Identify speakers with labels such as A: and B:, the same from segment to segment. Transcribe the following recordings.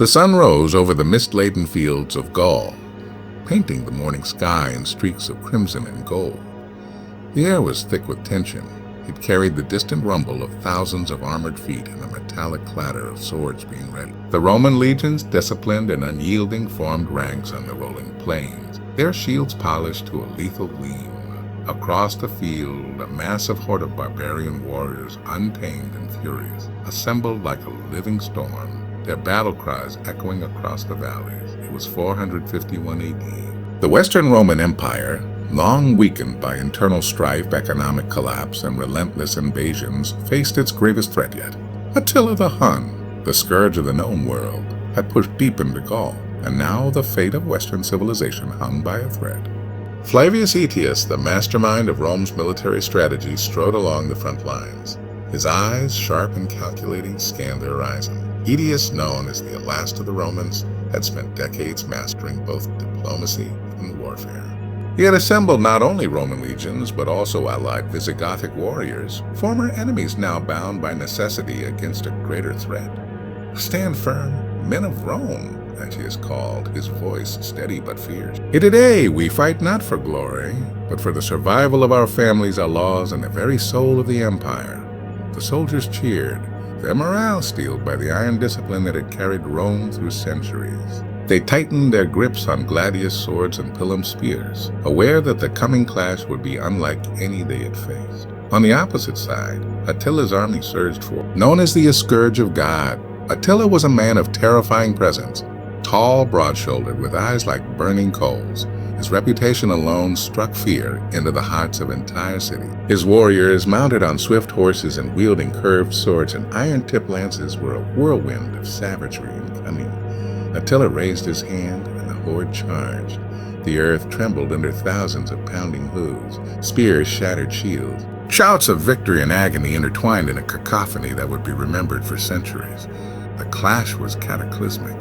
A: The sun rose over the mist-laden fields of Gaul, painting the morning sky in streaks of crimson and gold. The air was thick with tension. It carried the distant rumble of thousands of armored feet and a metallic clatter of swords being ready. The Roman legions, disciplined and unyielding, formed ranks on the rolling plains, their shields polished to a lethal gleam. Across the field, a massive horde of barbarian warriors, untamed and furious, assembled like a living storm, their battle cries echoing across the valleys. It was 451 AD. The Western Roman Empire, long weakened by internal strife, economic collapse, and relentless invasions, faced its gravest threat yet. Attila the Hun, the scourge of the known world, had pushed deep into Gaul, and now the fate of Western civilization hung by a thread. Flavius Aetius, the mastermind of Rome's military strategy, strode along the front lines. His eyes, sharp and calculating, scanned the horizon. Aetius, known as the last of the Romans, had spent decades mastering both diplomacy and warfare. He had assembled not only Roman legions, but also allied Visigothic warriors, former enemies now bound by necessity against a greater threat. "Stand firm, men of Rome," Aetius called, his voice steady but fierce. "Today we fight not for glory, but for the survival of our families, our laws, and the very soul of the empire." The soldiers cheered, their morale steeled by the iron discipline that had carried Rome through centuries. They tightened their grips on gladius swords and pilum spears, aware that the coming clash would be unlike any they had faced. On the opposite side, Attila's army surged forward. Known as the Scourge of God, Attila was a man of terrifying presence, tall, broad-shouldered, with eyes like burning coals. His reputation alone struck fear into the hearts of entire cities. His warriors, mounted on swift horses and wielding curved swords and iron-tipped lances, were a whirlwind of savagery and cunning. Attila raised his hand, and the horde charged. The earth trembled under thousands of pounding hooves. Spears shattered shields. Shouts of victory and agony intertwined in a cacophony that would be remembered for centuries. The clash was cataclysmic.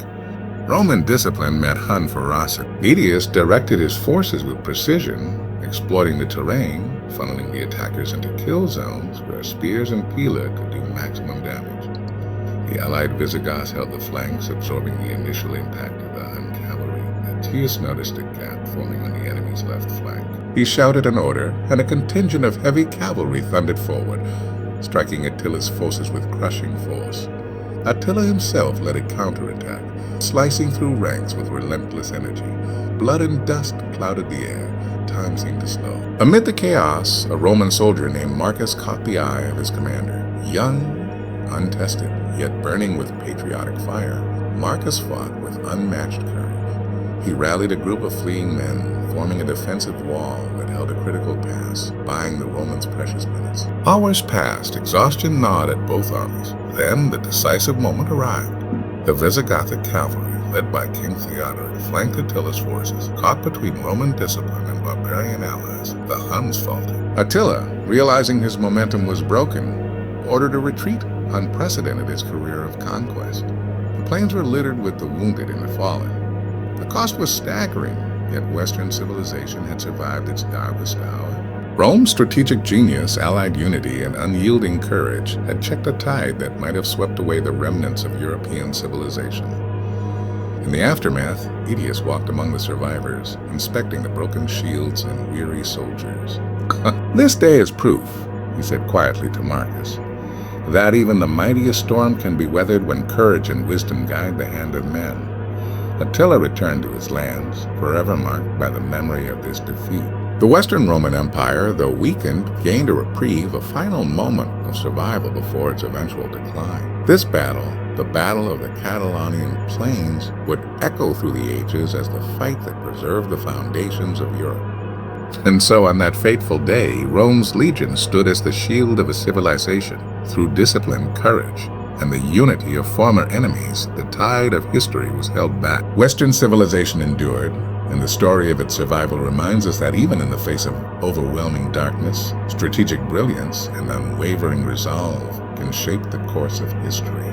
A: Roman discipline met Hun ferocity. Aetius directed his forces with precision, exploiting the terrain, funneling the attackers into kill zones where spears and pila could do maximum damage. The allied Visigoths held the flanks, absorbing the initial impact of the Hun cavalry. Aetius noticed a gap forming on the enemy's left flank. He shouted an order, and a contingent of heavy cavalry thundered forward, striking Attila's forces with crushing force. Attila himself led a counterattack, slicing through ranks with relentless energy. Blood and dust clouded the air. Time seemed to slow. Amid the chaos, a Roman soldier named Marcus caught the eye of his commander. Young, untested, yet burning with patriotic fire, Marcus fought with unmatched courage. He rallied a group of fleeing men, forming a defensive wall that held a critical pass, buying the Romans precious minutes. Hours passed, exhaustion gnawed at both armies. Then the decisive moment arrived. The Visigothic cavalry, led by King Theodoric, flanked Attila's forces. Caught between Roman discipline and barbarian allies, the Huns faltered. Attila, realizing his momentum was broken, ordered a retreat, unprecedented his career of conquest. The plains were littered with the wounded and the fallen. The cost was staggering, yet Western civilization had survived its darkest hour. Rome's strategic genius, allied unity, and unyielding courage had checked a tide that might have swept away the remnants of European civilization. In the aftermath, Aetius walked among the survivors, inspecting the broken shields and weary soldiers. "This day is proof," he said quietly to Marcus, "that even the mightiest storm can be weathered when courage and wisdom guide the hand of men." Attila returned to his lands, forever marked by the memory of this defeat. The Western Roman Empire, though weakened, gained a reprieve, a final moment of survival before its eventual decline. This battle, the Battle of the Catalaunian Plains, would echo through the ages as the fight that preserved the foundations of Europe. And so on that fateful day, Rome's legion stood as the shield of a civilization. Through discipline, courage, and the unity of former enemies, the tide of history was held back. Western civilization endured, and the story of its survival reminds us that even in the face of overwhelming darkness, strategic brilliance and unwavering resolve can shape the course of history.